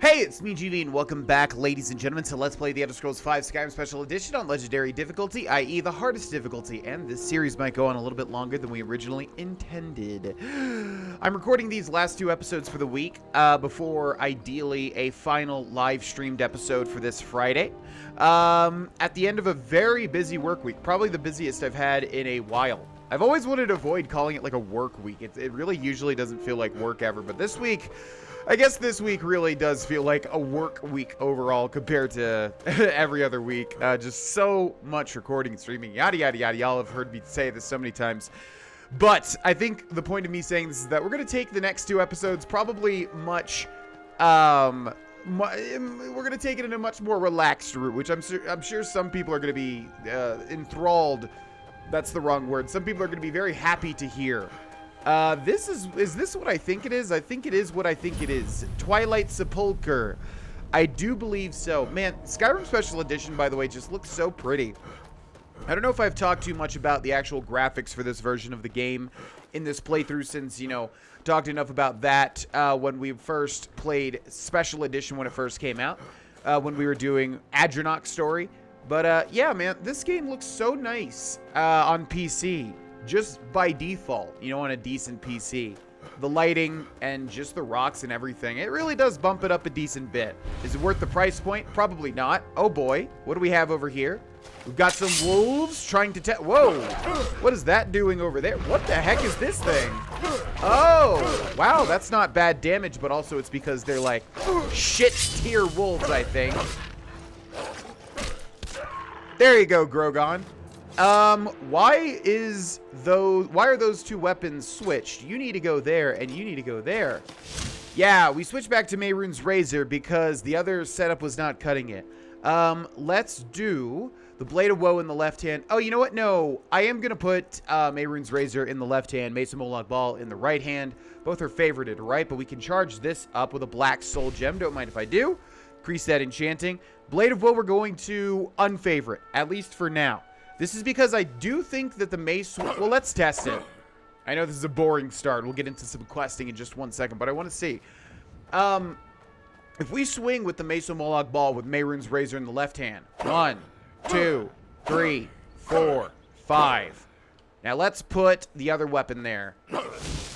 Hey, it's me, GV, and welcome back, ladies and gentlemen, to Let's Play The Elder Scrolls V Skyrim Special Edition on Legendary difficulty, i.e. the hardest difficulty, and this series might go on a little bit longer than we originally intended. I'm recording these last two episodes for the week, before, ideally, a final live-streamed episode for this Friday. At the end of a very busy work week, probably the busiest I've had in a while. I've always wanted to avoid calling it like a work week. It really usually doesn't feel like work ever, but this week... I guess this week really does feel like a work week overall compared to every other week. Just so much recording and streaming, yada, yada, yada. Y'all have heard me say this so many times. But I think the point of me saying this is that we're going to take the next two episodes probably much... we're going to take it in a much more relaxed route, which I'm sure some people are going to be enthralled. That's the wrong word. Some people are going to be very happy to hear. Is this what I think it is? I think it is what I think it is. Twilight Sepulchre. I do believe so. Man, Skyrim Special Edition, by the way, just looks so pretty. I don't know if I've talked too much about the actual graphics for this version of the game in this playthrough since, you know, talked enough about that when we first played Special Edition when it first came out, when we were doing Adranok's story. But, yeah, man, this game looks so nice on PC. Just by default, you know, on a decent PC. The lighting and just the rocks and everything, it really does bump it up a decent bit. Is it worth the price point? Probably not. Oh boy, what do we have over here? We've got some wolves trying to whoa! What is that doing over there? What the heck is this thing? Oh, wow, that's not bad damage, but also it's because they're like shit tier wolves, I think. There you go, Grogon. Why are those two weapons switched? You need to go there, and you need to go there. Yeah, we switched back to Mehrunes' Razor because the other setup was not cutting it. Let's do the Blade of Woe in the left hand. Oh, you know what? No, I am going to put Mehrunes' Razor in the left hand, Mesa Moloch Ball in the right hand. Both are favorited, right? But we can charge this up with a Black Soul Gem. Don't mind if I do. Increase that enchanting. Blade of Woe we're going to unfavorite, at least for now. This is because I do think that the mace... Well, let's test it. I know this is a boring start. We'll get into some questing in just 1 second, but I want to see. If we swing with the Mesa Moloch Ball with Mehrunes' Razor in the left hand. 1, 2, 3, 4, 5. Now let's put the other weapon there.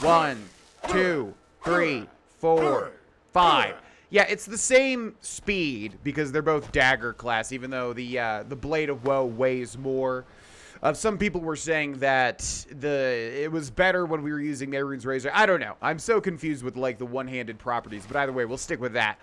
1, 2, 3, 4, 5. Yeah, it's the same speed because they're both dagger class, even though the Blade of Woe weighs more. Some people were saying that it was better when we were using Mehrunes' Razor. I don't know. I'm so confused with like the one-handed properties, but either way, we'll stick with that.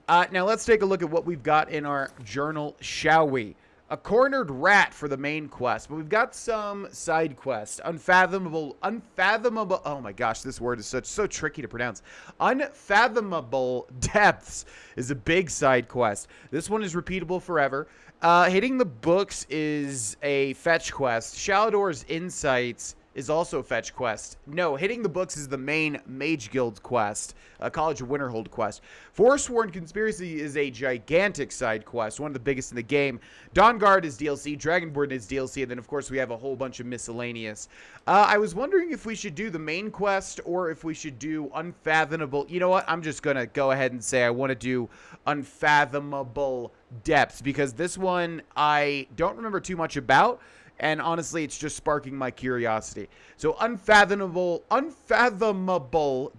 Now let's take a look at what we've got in our journal, shall we? A cornered rat for the main quest, but we've got some side quests. Unfathomable, oh my gosh, this word is so tricky to pronounce. Unfathomable Depths is a big side quest. This one is repeatable forever. Hitting the books is a fetch quest. Shalador's Insights is also a fetch quest. No, hitting the books is the main Mage Guild quest, College of Winterhold quest. Forsworn Conspiracy is a gigantic side quest, one of the biggest in the game. Dawnguard is DLC, Dragonborn is DLC, and then of course we have a whole bunch of miscellaneous. I was wondering if we should do the main quest or if we should do Unfathomable. You know what? I'm just gonna go ahead and say I want to do Unfathomable Depths because this one I don't remember too much about. And honestly, it's just sparking my curiosity. So, Unfathomable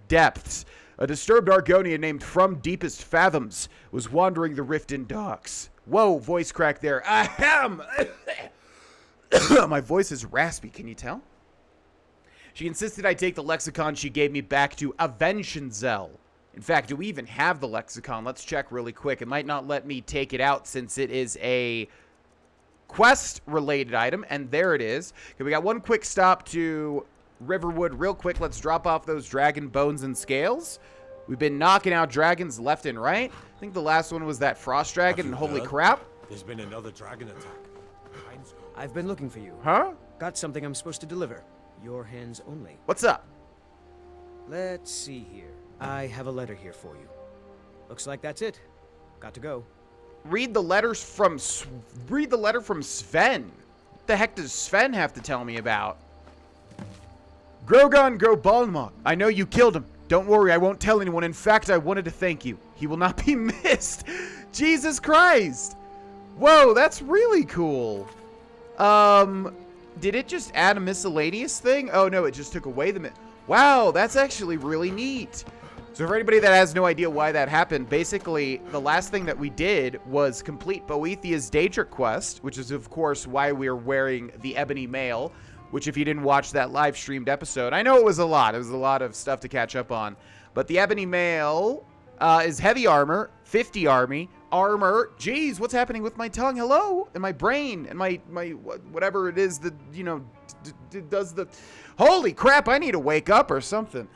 Depths. A disturbed Argonian named From Deepest Fathoms was wandering the Riften docks. Whoa, voice crack there. Ahem! My voice is raspy, can you tell? She insisted I take the lexicon she gave me back to Avanchnzel. In fact, do we even have the lexicon? Let's check really quick. It might not let me take it out since it is a... quest-related item, and there it is. Okay, we got one quick stop to Riverwood real quick. Let's drop off those dragon bones and scales. We've been knocking out dragons left and right. I think the last one was that frost dragon, and holy crap. There's been another dragon attack. I've been looking for you. Huh? Got something I'm supposed to deliver. Your hands only. What's up? Let's see here. I have a letter here for you. Looks like that's it. Got to go. Read the letter from Sven. What the heck does Sven have to tell me about? Grogon Grohlvana. I know you killed him. Don't worry, I won't tell anyone. In fact, I wanted to thank you. He will not be missed. Jesus Christ. Whoa, that's really cool. Did it just add a miscellaneous thing? Oh, no, it just took away the... Wow, that's actually really neat. So for anybody that has no idea why that happened, basically, the last thing that we did was complete Boethiah's Daedric quest, which is, of course, why we're wearing the Ebony Mail, which if you didn't watch that live-streamed episode, I know it was a lot. It was a lot of stuff to catch up on. But the Ebony Mail is heavy armor, 50 armor. Jeez, what's happening with my tongue? Hello? And my brain and my whatever it is that, you know, does the... Holy crap, I need to wake up or something.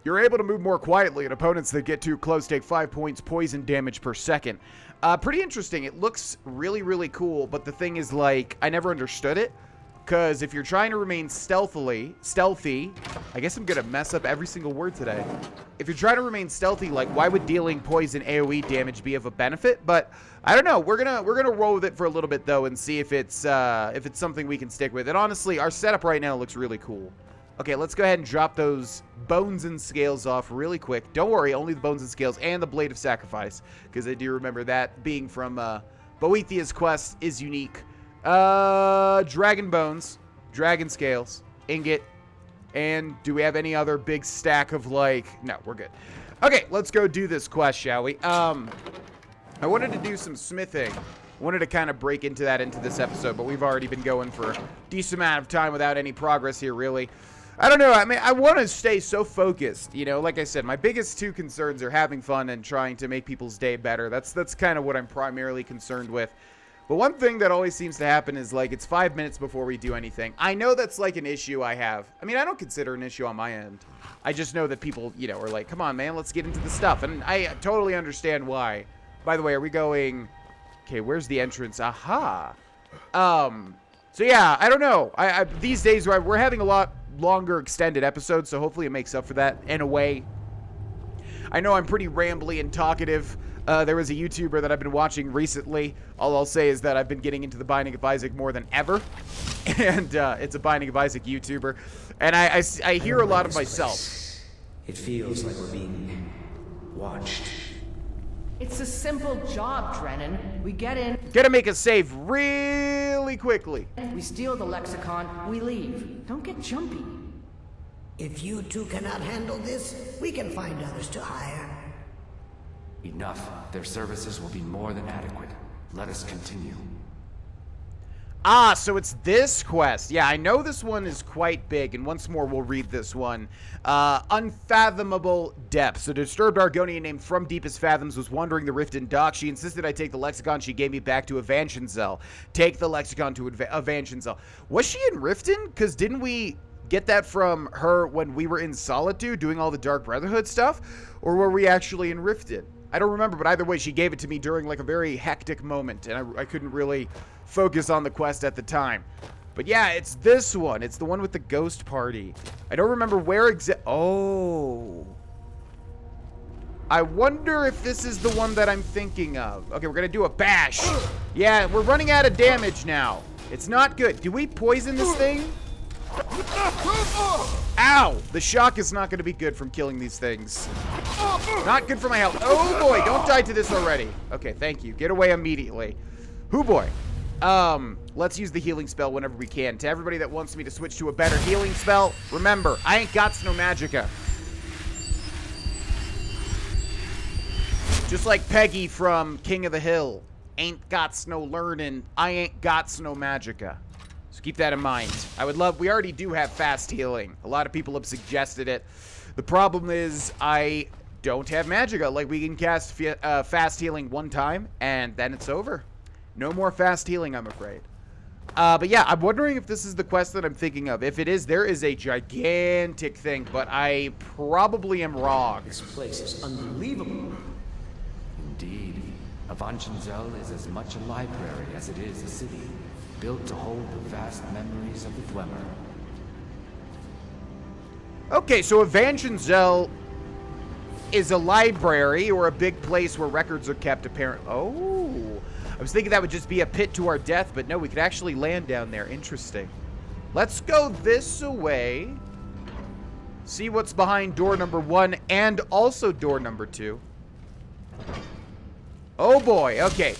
You're able to move more quietly, and opponents that get too close take 5 points poison damage per second. Pretty interesting. It looks really, really cool, but the thing is, like, I never understood it. Because if you're trying to remain stealthy, I guess I'm going to mess up every single word today. If you're trying to remain stealthy, like, why would dealing poison AoE damage be of a benefit? But I don't know. We're gonna roll with it for a little bit though, and see if it's something we can stick with. And honestly, our setup right now looks really cool. Okay, let's go ahead and drop those bones and scales off really quick. Don't worry, only the bones and scales and the blade of sacrifice, because I do remember that being from Boethiah's quest is unique. Dragon bones, dragon scales, ingot, and do we have any other big stack of, like... No, we're good. Okay, let's go do this quest, shall we? I wanted to do some smithing. Wanted to kind of break into this episode, but we've already been going for a decent amount of time without any progress here, really. I don't know. I mean, I want to stay so focused, you know. Like I said, my biggest two concerns are having fun and trying to make people's day better. That's kind of what I'm primarily concerned with. But one thing that always seems to happen is, like, it's 5 minutes before we do anything. I know that's, like, an issue I have. I mean, I don't consider an issue on my end. I just know that people, you know, are like, come on, man, let's get into the stuff. And I totally understand why. By the way, are we going... Okay, where's the entrance? Aha. So, yeah, I don't know. These days, we're having a lot longer extended episodes, so hopefully it makes up for that in a way. I know I'm pretty rambly and talkative. There was a YouTuber that I've been watching recently. All I'll say is that I've been getting into the Binding of Isaac more than ever. And it's a Binding of Isaac YouTuber. And I hear a lot of myself. It feels like we're being watched. It's a simple job, Drennan. We get in, Gotta make a save really quickly. we steal the lexicon, we leave. Don't get jumpy. If you two cannot handle this, we can find others to hire. Enough. Their services will be more than adequate. Let us continue. Ah, so it's this quest. Yeah, I know this one is quite big, and once more we'll read this one. Unfathomable Depths. A disturbed Argonian named From Deepest Fathoms was wandering the rift in dock. She insisted I take the lexicon she gave me back to Avanchnzel. Take the lexicon to Avanchnzel. Was she in Riften? Because didn't we get that from her when we were in Solitude doing all the Dark Brotherhood stuff? Or were we actually in Riften? I don't remember, but either way, she gave it to me during, like, a very hectic moment, and I couldn't really focus on the quest at the time. But yeah, it's this one. It's the one with the ghost party. I don't remember where Oh. I wonder if this is the one that I'm thinking of. Okay, we're gonna do a bash. Yeah, we're running out of damage now. It's not good. Do we poison this thing? Ow! The shock is not going to be good from killing these things. Not good for my health. Oh boy, don't die to this already. Okay, thank you. Get away immediately. Hoo boy. Let's use the healing spell whenever we can. To everybody that wants me to switch to a better healing spell, remember, I ain't got no magicka. Just like Peggy from King of the Hill. Ain't got no learning. I ain't got no magicka. So keep that in mind. We already do have fast healing. A lot of people have suggested it. The problem is I don't have magicka. Like, we can cast fast healing one time, and then it's over. No more fast healing, I'm afraid. But yeah, I'm wondering if this is the quest that I'm thinking of. If it is, there is a gigantic thing, but I probably am wrong. This place is unbelievable. Indeed. Avanchnzel is as much a library as it is a city, built to hold the vast memories of the Dwemer. Okay, so Avanchnzel is a library or a big place where records are kept, apparently. Oh, I was thinking that would just be a pit to our death, but no, we could actually land down there. Interesting. Let's go this way. See what's behind door number 1 and also door number 2. Oh boy, okay.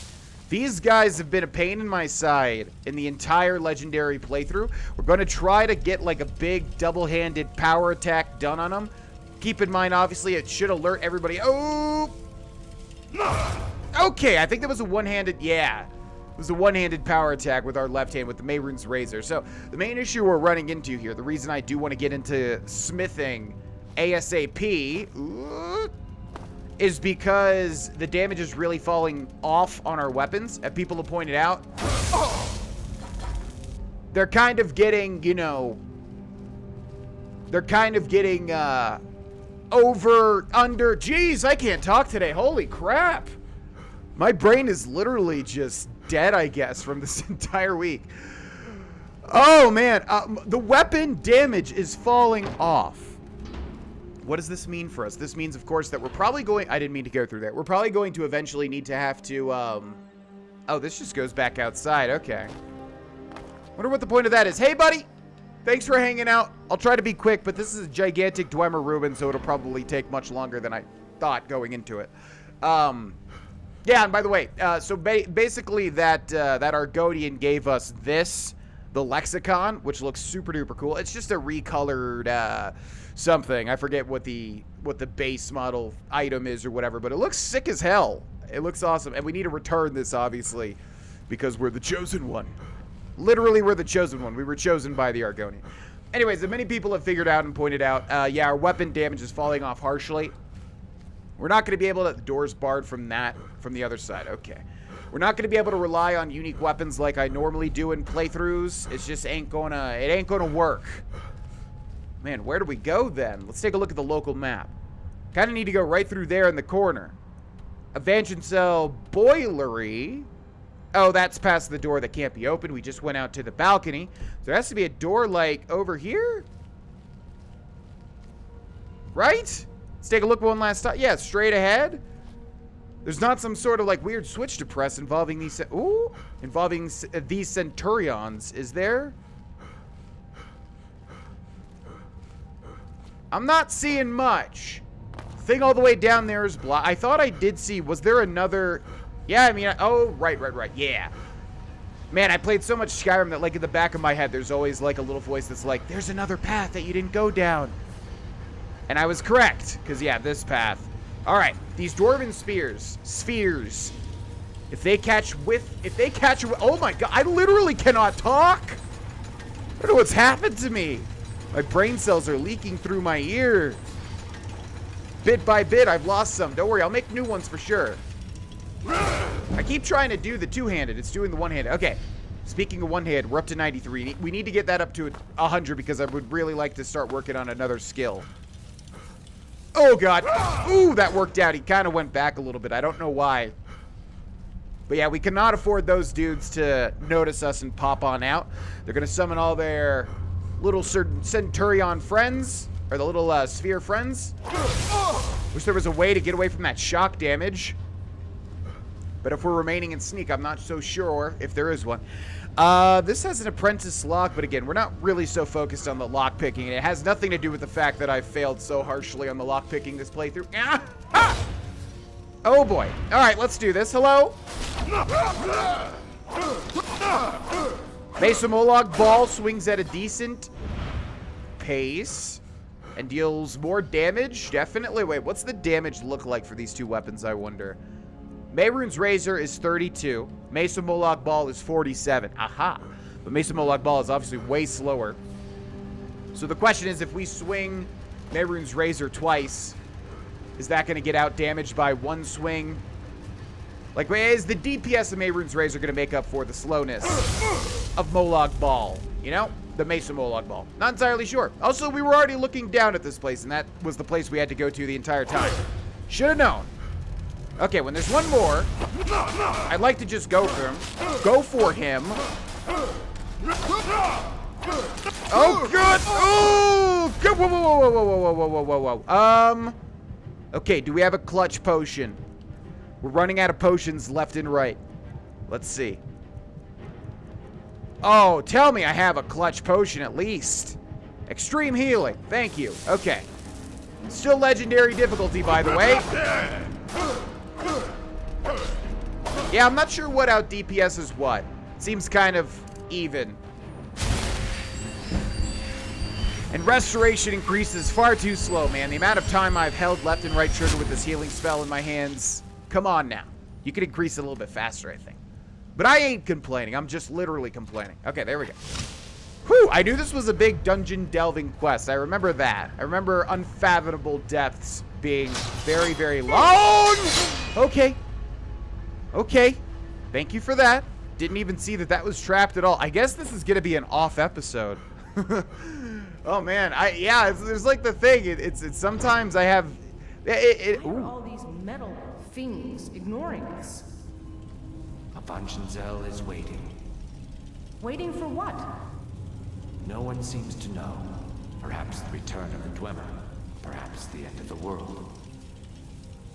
These guys have been a pain in my side in the entire legendary playthrough. We're going to try to get like a big double-handed power attack done on them. Keep in mind, obviously, it should alert everybody. Oh! Okay, I think that was a one-handed, yeah. It was a one-handed power attack with our left hand with the Mehrunes Razor. So the main issue we're running into here, the reason I do want to get into smithing ASAP, is because the damage is really falling off on our weapons. And people have pointed out, they're kind of getting, you know, they're kind of getting under. Jeez, I can't talk today. Holy crap. My brain is literally just dead, I guess, from this entire week. Oh, man. The weapon damage is falling off. What does this mean for us? This means, of course, that we're probably going... I didn't mean to go through that. We're probably going to eventually need to have to... Oh, this just goes back outside. Okay. Wonder what the point of that is. Hey, buddy! Thanks for hanging out. I'll try to be quick, but this is a gigantic Dwemer Reuben, so it'll probably take much longer than I thought going into it. Yeah, and by the way, so basically that Argonian gave us this, the Lexicon, which looks super duper cool. It's just a recolored something. I forget what the base model item is or whatever, but it looks sick as hell. It looks awesome, and we need to return this, obviously, because we're the chosen one. Literally, we're the chosen one. We were chosen by the Argonian. Anyways, many people have figured out and pointed out, yeah, our weapon damage is falling off harshly. We're not going to be able to... The door's barred from the other side. Okay. We're not going to be able to rely on unique weapons like I normally do in playthroughs. It just ain't gonna work. Man, where do we go then? Let's take a look at the local map. Kind of need to go right through there in the corner. Avanchnzel Boilery. Oh, that's past the door that can't be opened. We just went out to the balcony. So there has to be a door, like, over here? Right? Let's take a look one last time. Yeah, straight ahead. There's not some sort of, like, weird switch to press involving these... Ooh! Involving these Centurions. Is there? I'm not seeing much. Thing all the way down there is blocked. I thought I did see... Was there another... Yeah, I mean... Oh, right. Yeah. Man, I played so much Skyrim that, like, in the back of my head, there's always, like, a little voice that's like, there's another path that you didn't go down. And I was correct. Because, yeah, this path. Alright. These Dwarven Spheres. If they catch... Oh, my God. I literally cannot talk. I don't know what's happened to me. My brain cells are leaking through my ear. Bit by bit, I've lost some. Don't worry, I'll make new ones for sure. I keep trying to do the two-handed. It's doing the one-handed. Okay. Speaking of one-handed, we're up to 93. We need to get that up to 100 because I would really like to start working on another skill. Oh, God. Ooh, that worked out. He kind of went back a little bit. I don't know why. But yeah, we cannot afford those dudes to notice us and pop on out. They're going to summon all their little Centurion friends, or the little sphere friends. Wish there was a way to get away from that shock damage. But if we're remaining in sneak, I'm not so sure if there is one. This has an apprentice lock, but again, we're not really so focused on the lock picking. It has nothing to do with the fact that I failed so harshly on the lock picking this playthrough. Ah! Oh boy. All right, let's do this. Hello? Mesa Moloch Ball swings at a decent pace and deals more damage. Definitely. Wait, what's the damage look like for these two weapons, I wonder? Mehrunes Razor is 32. Mesa Moloch Ball is 47. Aha. But Mesa Moloch Ball is obviously way slower. So the question is, if we swing Mehrunes Razor twice, is that going to get out damaged by one swing? Like, is the DPS of Mehrunes Razor going to make up for the slowness of Moloch Ball? You know? The Mesa Moloch Ball. Not entirely sure. Also, we were already looking down at this place, and that was the place we had to go to the entire time. Should have known. Okay, when there's one more, I'd like to just go for him. Go for him. Oh, good. Oh, good. Whoa. Okay, do we have a clutch potion? We're running out of potions left and right. Let's see. Oh, tell me I have a clutch potion at least. Extreme healing. Thank you. Okay. Still legendary difficulty, by the way. Yeah, I'm not sure what out DPS is what. Seems kind of even. And restoration increases far too slow, man. The amount of time I've held left and right trigger with this healing spell in my hands. Come on now. You could increase it a little bit faster, I think. But I ain't complaining. I'm just literally complaining. Okay, there we go. Whew, I knew this was a big dungeon delving quest. I remember that. I remember unfathomable depths being very, very long. Okay. Okay. Thank you for that. Didn't even see that that was trapped at all. I guess this is going to be an off episode. Oh, man. Yeah, there's like the thing. It's sometimes I have... Why are all these metal things ignoring us? Avanchnzel is waiting. Waiting for what? No one seems to know. Perhaps the return of the Dwemer. Perhaps the end of the world.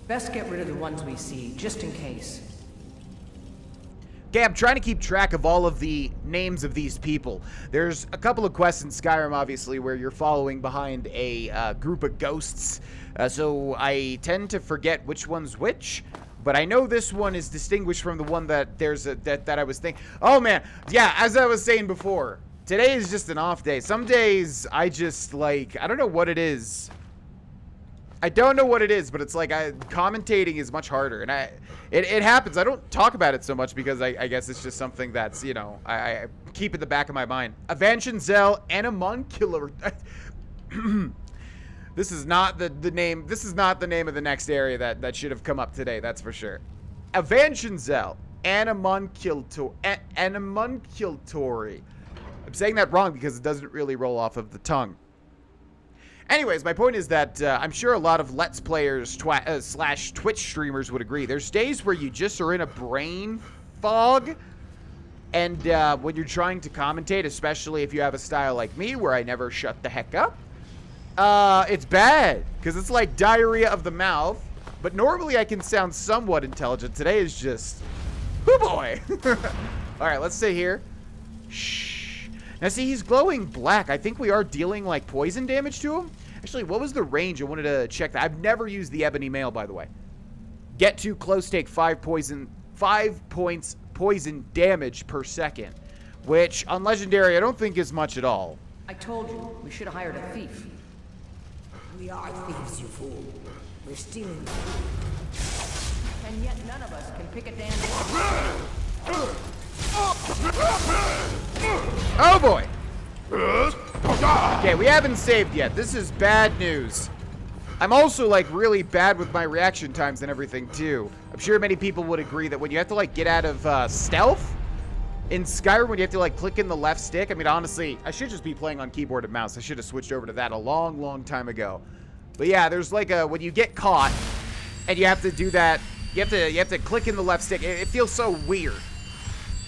Best get rid of the ones we see, just in case. Okay, I'm trying to keep track of all of the names of these people. There's a couple of quests in Skyrim, obviously, where you're following behind a group of ghosts. So I tend to forget which one's which. But I know this one is distinguished from the one that that I was thinking. Oh, man. Yeah, as I was saying before, today is just an off day. Some days I just, like, I don't know what it is. I don't know what it is, but it's like commentating is much harder. And it happens. I don't talk about it so much because I guess it's just something that's, you know, I keep in the back of my mind. Avanchnzel and Avanchnzel. This is not the name. This is not the name of the next area that should have come up today. That's for sure. Avanchnzel and Avanchnzel. I'm saying that wrong because it doesn't really roll off of the tongue. Anyways, my point is that I'm sure a lot of Let's Players slash Twitch streamers would agree. There's days where you just are in a brain fog. And when you're trying to commentate, especially if you have a style like me where I never shut the heck up, it's bad. Because it's like diarrhea of the mouth. But normally I can sound somewhat intelligent. Today is just... oh boy. Alright, let's stay here. Shh. Now, see, he's glowing black. I think we are dealing, like, poison damage to him. Actually, what was the range? I wanted to check that. I've never used the ebony mail, by the way. Get too close, take 5 points poison damage per second. Which, on Legendary, I don't think is much at all. I told you, we should have hired a thief. We are thieves, you fool. We're stealing. And yet none of us can pick a damn lock. Oh boy. Okay, we haven't saved yet. This is bad news. I'm also like really bad with my reaction times and everything too. I'm sure many people would agree that when you have to like get out of stealth in Skyrim, when you have to like click in the left stick. I mean, honestly, I should just be playing on keyboard and mouse. I should have switched over to that a long time ago. But yeah, there's like when you get caught and you have to do that, you have to click in the left stick. It feels so weird.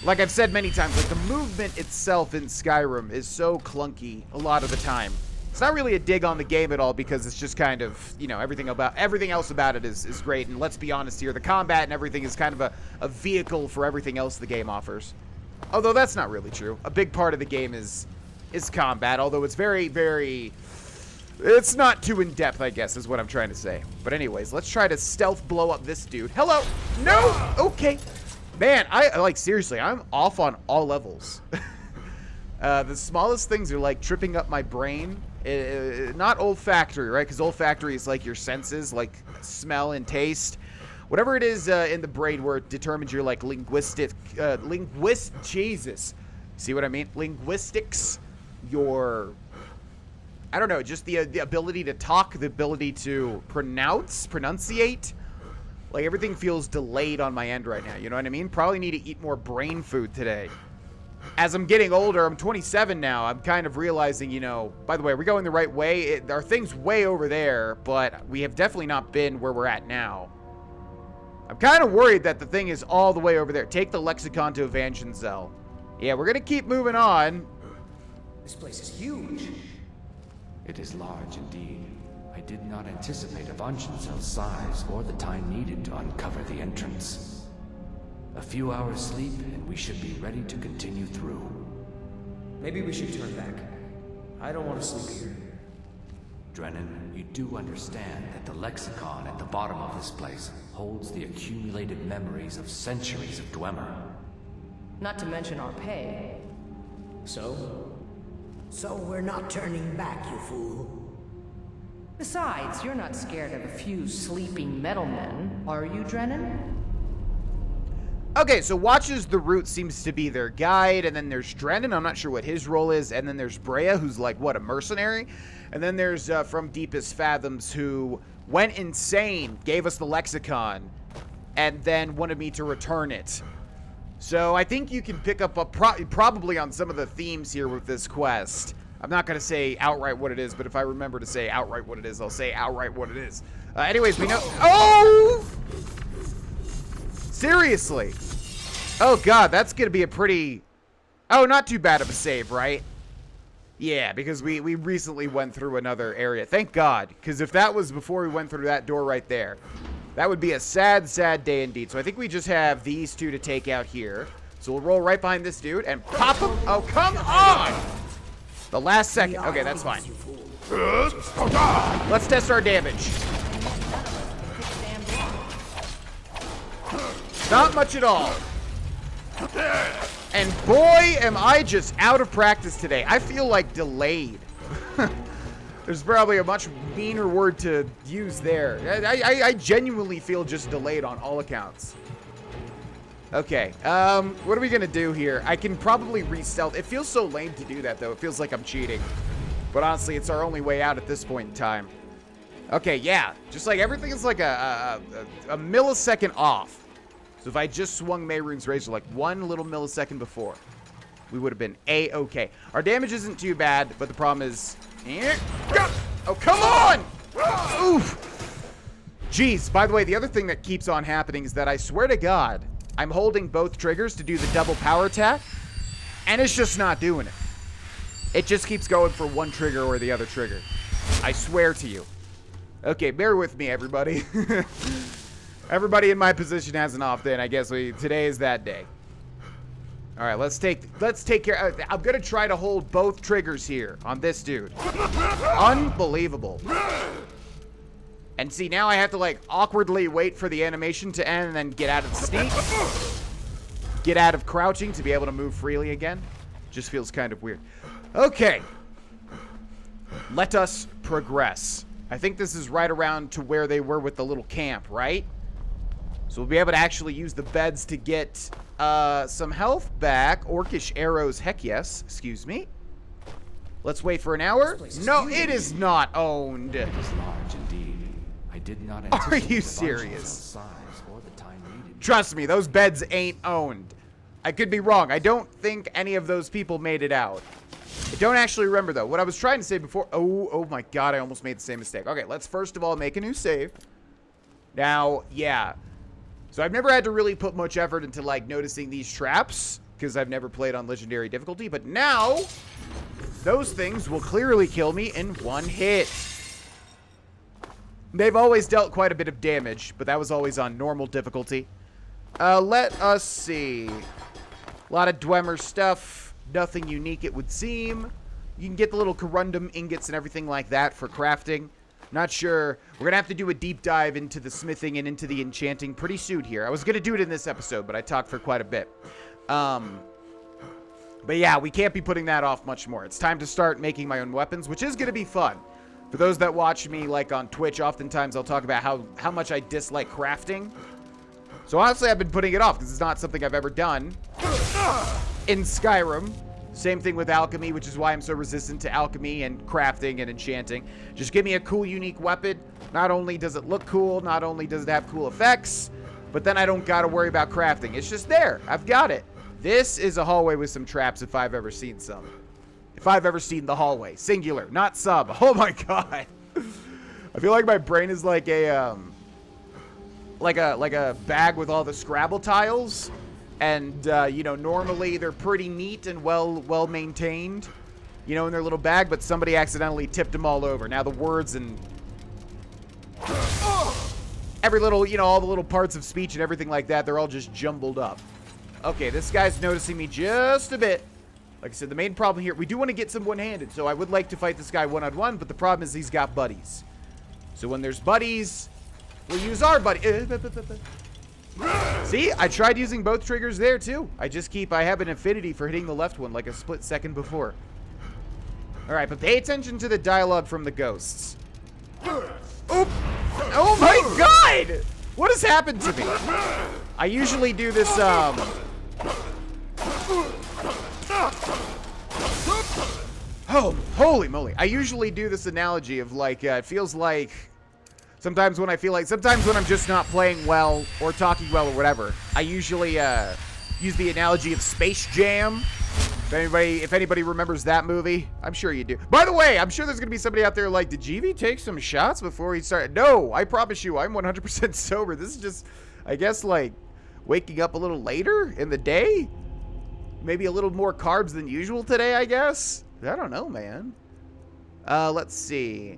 Like I've said many times, like the movement itself in Skyrim is so clunky a lot of the time. It's not really a dig on the game at all because it's just kind of, you know, everything else about it is great. And let's be honest here, the combat and everything is kind of a vehicle for everything else the game offers. Although that's not really true. A big part of the game is combat, although it's very, it's not too in-depth, I guess, is what I'm trying to say. But anyways, let's try to stealth blow up this dude. Hello! No! Okay. Man, like, seriously, I'm off on all levels. The smallest things are, like, tripping up my brain. Not olfactory, right? Because olfactory is, like, your senses, like smell and taste. Whatever it is in the brain where it determines your, like, Jesus. See what I mean? Linguistics, your... I don't know, just the ability to talk, the ability to pronunciate. Like, everything feels delayed on my end right now, you know what I mean? Probably need to eat more brain food today. As I'm getting older, I'm 27 now, I'm kind of realizing, you know, by the way, we're going the right way. There are things way over there, but we have definitely not been where we're at now. I'm kind of worried that the thing is all the way over there. Take the lexicon to Avanchnzel. Yeah, we're going to keep moving on. This place is huge. It is large indeed. I did not anticipate Avanchnzel's size or the time needed to uncover the entrance. A few hours sleep and we should be ready to continue through. Maybe we should turn back. I don't want to sleep here. Drennan, you do understand that the lexicon at the bottom of this place holds the accumulated memories of centuries of Dwemer. Not to mention our pay. So? So we're not turning back, you fool. Besides, you're not scared of a few sleeping metalmen, are you, Drennan? Okay, so Watches the Root seems to be their guide, and then there's Drennan, I'm not sure what his role is, and then there's Brea, who's like, what, a mercenary? And then there's From Deepest Fathoms, who went insane, gave us the lexicon, and then wanted me to return it. So I think you can pick up probably on some of the themes here with this quest. I'm not going to say outright what it is, but if I remember to say outright what it is, I'll say outright what it is. Anyways, we know... Oh! Seriously? Oh, God, that's going to be a pretty... Oh, not too bad of a save, right? Yeah, because we recently went through another area. Thank God, because if that was before we went through that door right there, that would be a sad, sad day indeed. So I think we just have these two to take out here. So we'll roll right behind this dude and pop him. Oh, come on! The last second. Okay, that's fine. Let's test our damage. Not much at all. And boy, am I just out of practice today. I feel like delayed. There's probably a much meaner word to use there. I genuinely feel just delayed on all accounts. Okay, what are we gonna do here? I can probably re-stealth. It feels so lame to do that, though. It feels like I'm cheating. But honestly, it's our only way out at this point in time. Okay, yeah. Just like everything is like a millisecond off. So if I just swung Mehrunes Razor like one little millisecond before, we would have been A-okay. Our damage isn't too bad, but the problem is... Oh, come on! Oof! Jeez, by the way, the other thing that keeps on happening is that I swear to God, I'm holding both triggers to do the double power attack, and it's just not doing it. It just keeps going for one trigger or the other trigger. I swear to you. Okay, bear with me, everybody. Everybody in my position has an off day, and I guess today is that day. All right, let's take care. I'm gonna try to hold both triggers here on this dude. Unbelievable. And see, now I have to like awkwardly wait for the animation to end and then get out of the sneak. Get out of crouching to be able to move freely again. Just feels kind of weird. Okay. Let us progress. I think this is right around to where they were with the little camp, right? So we'll be able to actually use the beds to get some health back. Orcish arrows, heck yes. Excuse me. Let's wait for an hour. No, it is not owned. It is large indeed. I did not Are anticipate you the serious? size or the time needed. Trust me, those beds ain't owned. I could be wrong. I don't think any of those people made it out. I don't actually remember, though. What I was trying to say before... Oh my God, I almost made the same mistake. Okay, let's first of all make a new save. Now, yeah. So I've never had to really put much effort into, like, noticing these traps, because I've never played on Legendary difficulty, but now, those things will clearly kill me in one hit. They've always dealt quite a bit of damage, but that was always on normal difficulty. Let us see. A lot of Dwemer stuff. Nothing unique, it would seem. You can get the little corundum ingots and everything like that for crafting. Not sure. We're going to have to do a deep dive into the smithing and into the enchanting pretty soon here. I was going to do it in this episode, but I talked for quite a bit. But yeah, we can't be putting that off much more. It's time to start making my own weapons, which is going to be fun. For those that watch me, like, on Twitch, oftentimes I'll talk about how much I dislike crafting. So honestly, I've been putting it off because it's not something I've ever done in Skyrim. Same thing with alchemy, which is why I'm so resistant to alchemy and crafting and enchanting. Just give me a cool, unique weapon. Not only does it look cool, not only does it have cool effects, but then I don't got to worry about crafting. It's just there. I've got it. This is a hallway with some traps if I've ever seen some. If I've ever seen the hallway. Singular, not sub. Oh my God. I feel like my brain is like a bag with all the Scrabble tiles. And, you know, normally they're pretty neat and well maintained, you know, in their little bag, but somebody accidentally tipped them all over. Now the words and every little, you know, all the little parts of speech and everything like that, they're all just jumbled up. Okay, this guy's noticing me just a bit. Like I said, the main problem here, we do want to get some one-handed, so I would like to fight this guy one-on-one, but the problem is he's got buddies. So when there's buddies, we'll use our buddy. See, I tried using both triggers there too. I have an affinity for hitting the left one like a split second before. All right, but pay attention to the dialogue from the ghosts. Oop. Oh my God! What has happened to me? I usually do this, oh, holy moly. I usually do this analogy of like, it feels like sometimes when I'm just not playing well or talking well or whatever, I usually use the analogy of Space Jam. If anybody remembers that movie, I'm sure you do. By the way, I'm sure there's going to be somebody out there like, did GV take some shots before he started? No, I promise you, I'm 100% sober. This is just, I guess, like waking up a little later in the day. Maybe a little more carbs than usual today, I guess. I don't know, man. Let's see.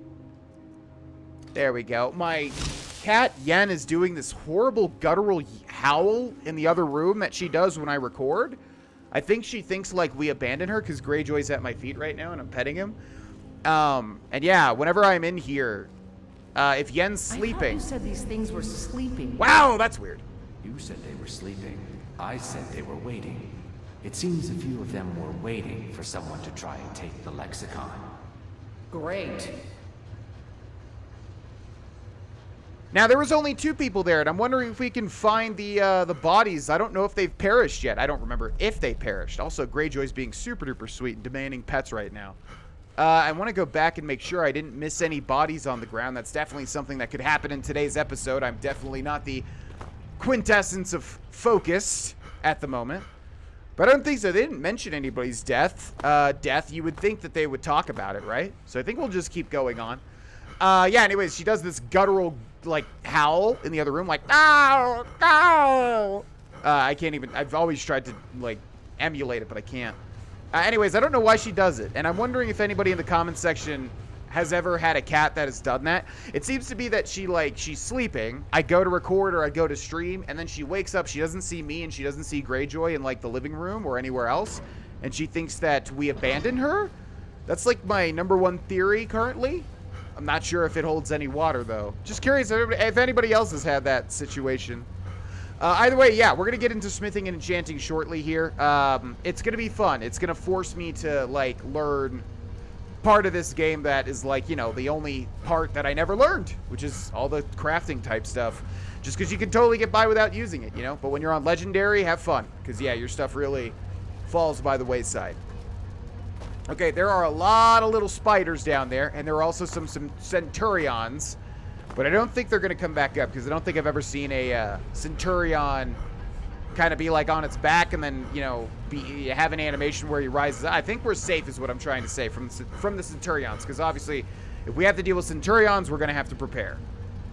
There we go. My cat, Yen, is doing this horrible guttural howl in the other room that she does when I record. I think she thinks, like, we abandoned her because Greyjoy's at my feet right now and I'm petting him. And yeah, whenever I'm in here, if Yen's sleeping... I thought you said these things were sleeping. Wow, that's weird. You said they were sleeping. I said they were waiting. It seems a few of them were waiting for someone to try and take the lexicon. Great. Now, there was only 2 people there, and I'm wondering if we can find the bodies. I don't know if they've perished yet. I don't remember if they perished. Also, Greyjoy's being super duper sweet and demanding pets right now. I want to go back and make sure I didn't miss any bodies on the ground. That's definitely something that could happen in today's episode. I'm definitely not the quintessence of focused at the moment. But I don't think so. They didn't mention anybody's death. You would think that they would talk about it, right? So I think we'll just keep going on. Yeah, anyways, she does this guttural, like, howl in the other room, like, no, no. I can't even, I've always tried to, like, emulate it, but I can't. Anyways, I don't know why she does it, and I'm wondering if anybody in the comments section has ever had a cat that has done that. It seems to be that she's sleeping, I go to record or I go to stream, and then she wakes up, she doesn't see me, and she doesn't see Greyjoy in, like, the living room or anywhere else, and she thinks that we abandoned her. That's, like, my #1 theory currently. I'm not sure if it holds any water, though. Just curious if anybody else has had that situation. Either way, yeah, we're going to get into smithing and enchanting shortly here. It's going to be fun. It's going to force me to, like, learn part of this game that is, like, you know, the only part that I never learned, which is all the crafting type stuff. Just because you can totally get by without using it, you know? But when you're on Legendary, have fun. Because, yeah, your stuff really falls by the wayside. Okay, there are a lot of little spiders down there, and there are also some centurions, but I don't think they're going to come back up, because I don't think I've ever seen a centurion kind of be, like, on its back and then, you know, have an animation where he rises. I think we're safe is what I'm trying to say from the centurions, because obviously, if we have to deal with centurions, we're going to have to prepare.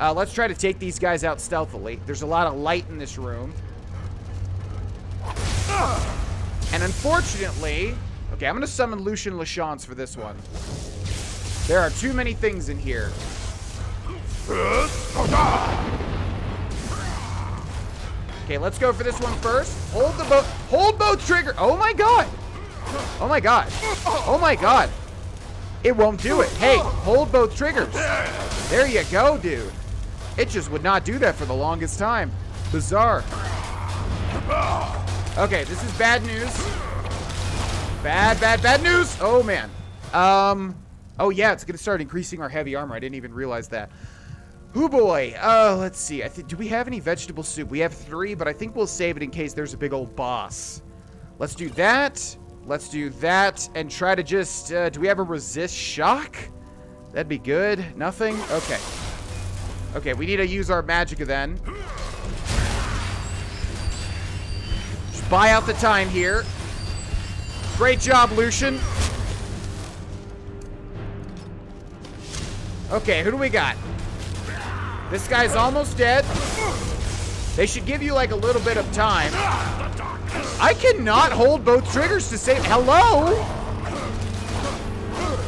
Let's try to take these guys out stealthily. There's a lot of light in this room. And unfortunately... Okay, I'm going to summon Lucian Lachance for this one. There are too many things in here. Okay, let's go for this one first. Hold both trigger. Oh my god. Oh my god. Oh my god. It won't do it. Hey, hold both triggers. There you go, dude. It just would not do that for the longest time. Bizarre. Okay, this is bad news. Bad news. Oh, man. Oh, yeah, it's going to start increasing our heavy armor. I didn't even realize that. Oh, boy. Let's see. Do we have any vegetable soup? We have 3, but I think we'll save it in case there's a big old boss. Let's do that. Let's do that and try to just, do we have a resist shock? That'd be good. Nothing? Okay. Okay, we need to use our magicka then. Just buy out the time here. Great job, Lucian. Okay, who do we got? This guy's almost dead. They should give you, like, a little bit of time. I cannot hold both triggers to save. Hello?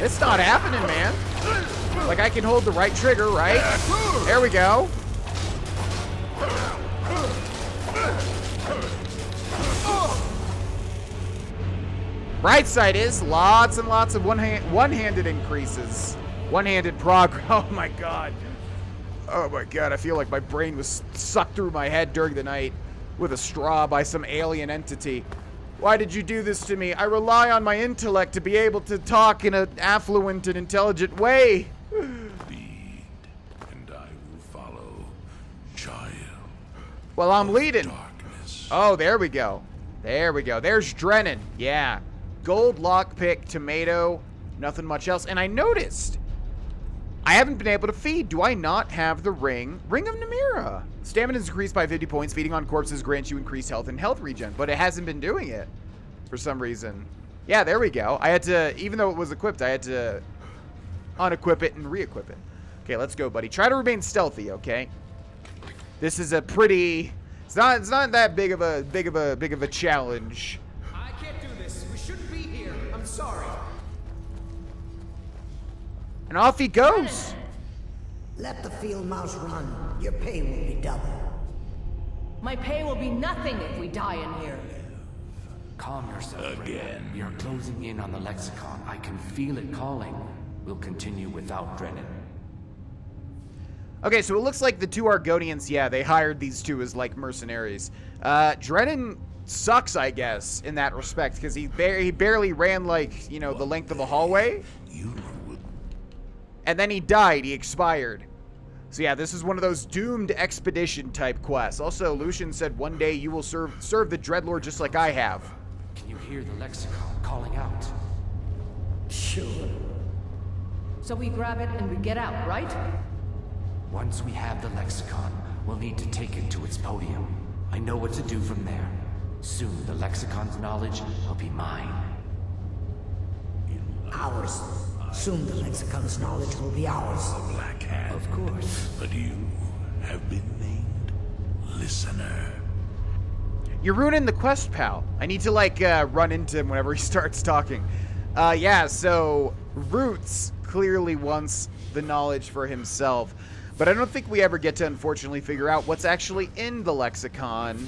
It's not happening, man. Like, I can hold the right trigger, right? There we go. Bright side is lots and lots of one-handed increases. One-handed progress. Oh my god. Oh my god, I feel like my brain was sucked through my head during the night with a straw by some alien entity. Why did you do this to me? I rely on my intellect to be able to talk in an affluent and intelligent way. Lead, and I will follow. Child. Well, I'm leading. Darkness. Oh, there we go. There we go. There's Drennan. Yeah. Gold, lockpick, tomato, nothing much else. And I noticed I haven't been able to feed. Do I not have the ring? Ring of Namira. Stamina is increased by 50 points. Feeding on corpses grants you increased health and health regen. But it hasn't been doing it for some reason. Yeah, there we go. I had to, even though it was equipped, I had to unequip it and re-equip it. Okay, let's go, buddy. Try to remain stealthy, okay? This is a pretty... It's not that big of a challenge. I can't do this. We shouldn't be here. I'm sorry. And off he goes. Let the field mouse run. Your pay will be double. My pay will be nothing if we die in here. Calm yourself, Ray. We are closing in on the lexicon. I can feel it calling. We'll continue without Drennan. Okay, so it looks like the two Argonians, yeah, they hired these two as, like, mercenaries. Drennan sucks, I guess, in that respect, because he barely ran, like, you know, the length of a hallway. And then he died. He expired. So, yeah, this is one of those doomed expedition-type quests. Also, Lucian said one day you will serve the Dreadlord just like I have. Can you hear the lexicon calling out? Sure. So we grab it and we get out, right? Once we have the lexicon, we'll need to take it to its podium. I know what to do from there. Soon, the lexicon's knowledge will be mine. Ours. Soon the lexicon's knowledge will be ours. Black Hand. Of course. But you have been named Listener. You're ruining the quest, pal. I need to, like, run into him whenever he starts talking. Yeah, so Roots clearly wants the knowledge for himself. But I don't think we ever get to, unfortunately, figure out what's actually in the lexicon.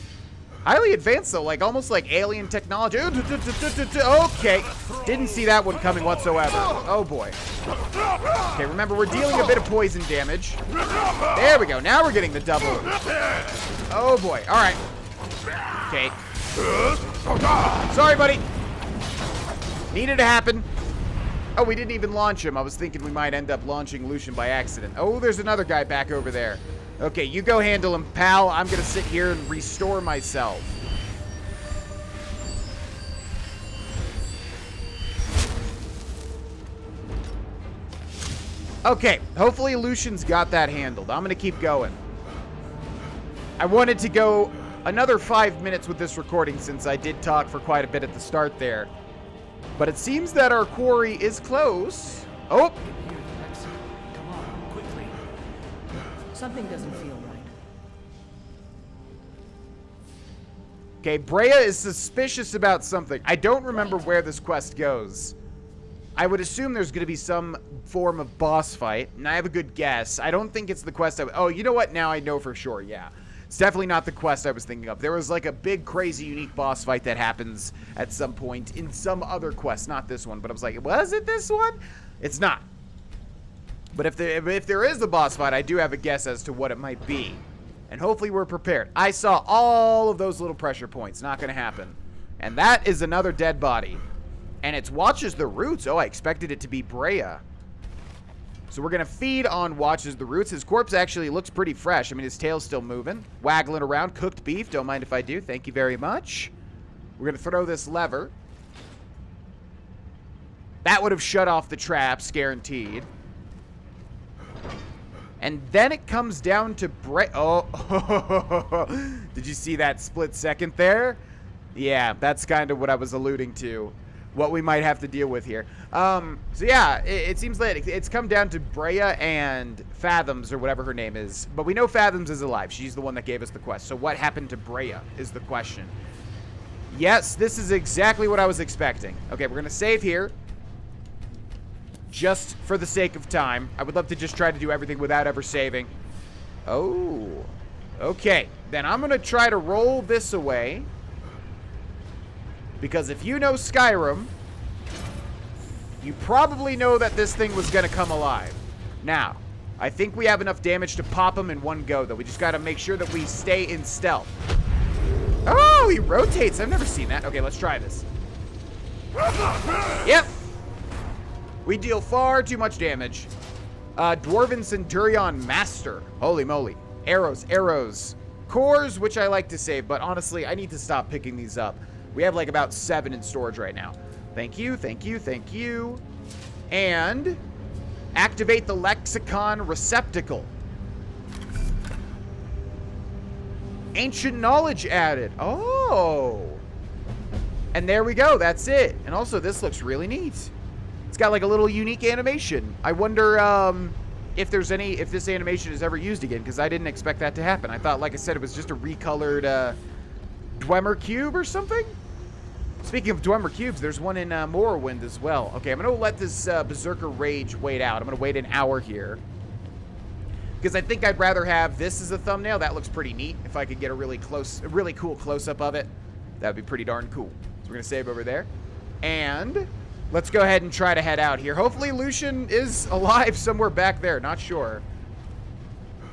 Highly advanced, though, like almost like alien technology. Okay. Didn't see that one coming whatsoever. Oh, boy. Okay, remember, we're dealing a bit of poison damage. There we go. Now we're getting the double. Oh, boy. All right. Okay. Sorry, buddy. Needed to happen. Oh, we didn't even launch him. I was thinking we might end up launching Lucian by accident. Oh, there's another guy back over there. Okay, you go handle him, pal. I'm going to sit here and restore myself. Okay, hopefully Lucian's got that handled. I'm going to keep going. I wanted to go another 5 minutes with this recording since I did talk for quite a bit at the start there. But it seems that our quarry is close. Oh! Come on, quickly. Something doesn't feel right. Okay, Brea is suspicious about something. I don't remember where this quest goes. I would assume there's going to be some form of boss fight, and I have a good guess. I don't think it's the quest oh, you know what? Now I know for sure, yeah. It's definitely not the quest I was thinking of. There was like a big, crazy, unique boss fight that happens at some point in some other quest, not this one. But I was like, was it this one? It's not. But if there is the boss fight, I do have a guess as to what it might be. And hopefully we're prepared. I saw all of those little pressure points. Not going to happen. And that is another dead body. And it watches the roots. Oh, I expected it to be Brea. So we're going to feed on watches the roots. His corpse actually looks pretty fresh. I mean, his tail's still moving. Waggling around. Cooked beef. Don't mind if I do. Thank you very much. We're going to throw this lever. That would have shut off the traps, guaranteed. And then it comes down to oh, did you see that split second there? Yeah, that's kind of what I was alluding to. What we might have to deal with here. So yeah, it seems like it's come down to Brea and Fathoms, or whatever her name is. But we know Fathoms is alive. She's the one that gave us the quest. So what happened to Brea is the question. Yes, this is exactly what I was expecting. Okay, we're going to save here. Just for the sake of time. I would love to just try to do everything without ever saving. Oh. Okay. Then I'm going to try to roll this away. Because if you know Skyrim, you probably know that this thing was going to come alive. Now, I think we have enough damage to pop him in one go, though. We just got to make sure that we stay in stealth. Oh, he rotates. I've never seen that. Okay, let's try this. Yep. We deal far too much damage. Dwarven Centurion Master. Holy moly. Arrows, arrows. Cores, which I like to save, but honestly, I need to stop picking these up. We have like about 7 in storage right now. Thank you, thank you, thank you. And activate the Lexicon Receptacle. Ancient knowledge added. Oh. And there we go. That's it. And also, this looks really neat. It's got like a little unique animation. I wonder if this animation is ever used again, because I didn't expect that to happen. I thought, like I said, it was just a recolored Dwemer cube or something. Speaking of Dwemer cubes, there's one in Morrowind as well. Okay, I'm going to let this Berserker Rage wait out. I'm going to wait an hour here, because I think I'd rather have this as a thumbnail. That looks pretty neat. If I could get a really cool close-up of it, that would be pretty darn cool. So we're going to save over there. And let's go ahead and try to head out here. Hopefully Lucian is alive somewhere back there. Not sure.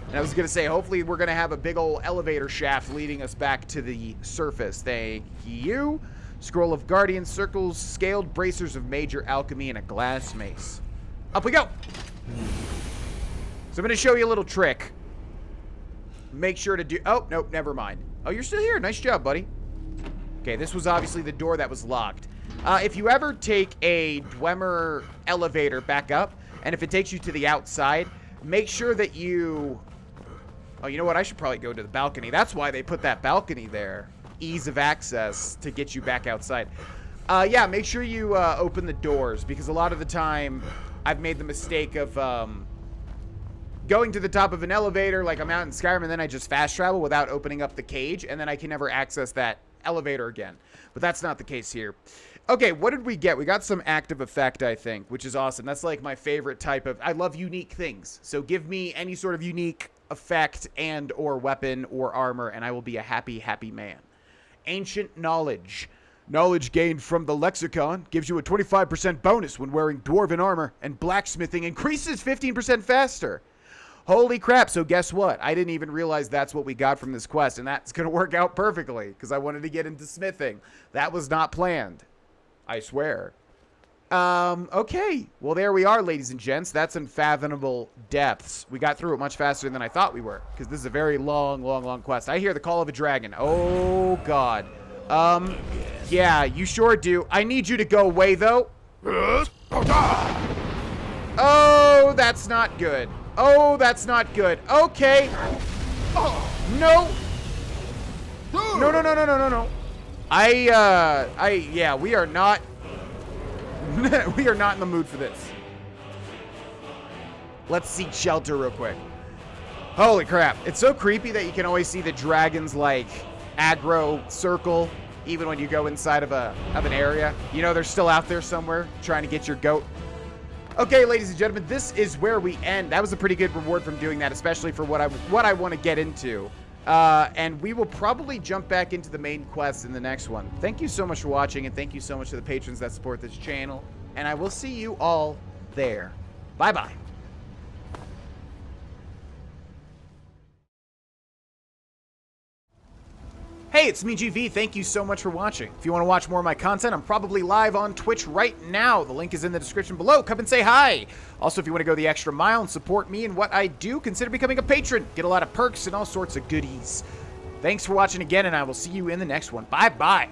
And I was going to say, hopefully we're going to have a big old elevator shaft leading us back to the surface. Thank you. Scroll of Guardian Circles, Scaled Bracers of Major Alchemy, and a Glass Mace. Up we go. So I'm going to show you a little trick. Make sure to do... Oh, nope, never mind. Oh, you're still here. Nice job, buddy. Okay, this was obviously the door that was locked. If you ever take a Dwemer elevator back up, and if it takes you to the outside, make sure that you... Oh, you know what? I should probably go to the balcony. That's why they put that balcony there. Ease of access to get you back outside. Yeah, make sure you open the doors, because a lot of the time I've made the mistake of going to the top of an elevator, like I'm out in Skyrim, and then I just fast travel without opening up the cage, and then I can never access that elevator again. But that's not the case here. Okay, what did we get? We got some active effect, I think, which is awesome. That's like my favorite type of... I love unique things. So give me any sort of unique effect and or weapon or armor, and I will be a happy, happy man. Ancient knowledge. Knowledge gained from the lexicon gives you a 25% bonus when wearing dwarven armor, and blacksmithing increases 15% faster. Holy crap, so guess what? I didn't even realize that's what we got from this quest, and that's going to work out perfectly, because I wanted to get into smithing. That was not planned. I swear. Okay. Well, there we are, ladies and gents. That's Unfathomable Depths. We got through it much faster than I thought we were, because this is a very long, long, long quest. I hear the call of a dragon. Oh, God. Yeah, you sure do. I need you to go away, though. Oh, that's not good. Oh, that's not good. Okay. Oh, no. No, no, no, no, no, no, no. Yeah, we are not... we are not in the mood for this. Let's seek shelter real quick. Holy crap. It's so creepy that you can always see the dragon's, like, aggro circle, even when you go inside of an area. You know, they're still out there somewhere trying to get your goat. Okay, ladies and gentlemen, this is where we end. That was a pretty good reward from doing that, especially for what I want to get into. And we will probably jump back into the main quest in the next one. Thank you so much for watching, and thank you so much to the patrons that support this channel. And I will see you all there. Bye-bye. Hey, it's me, GV. Thank you so much for watching. If you want to watch more of my content, I'm probably live on Twitch right now. The link is in the description below. Come and say hi. Also, if you want to go the extra mile and support me and what I do, consider becoming a patron. Get a lot of perks and all sorts of goodies. Thanks for watching again, and I will see you in the next one. Bye-bye.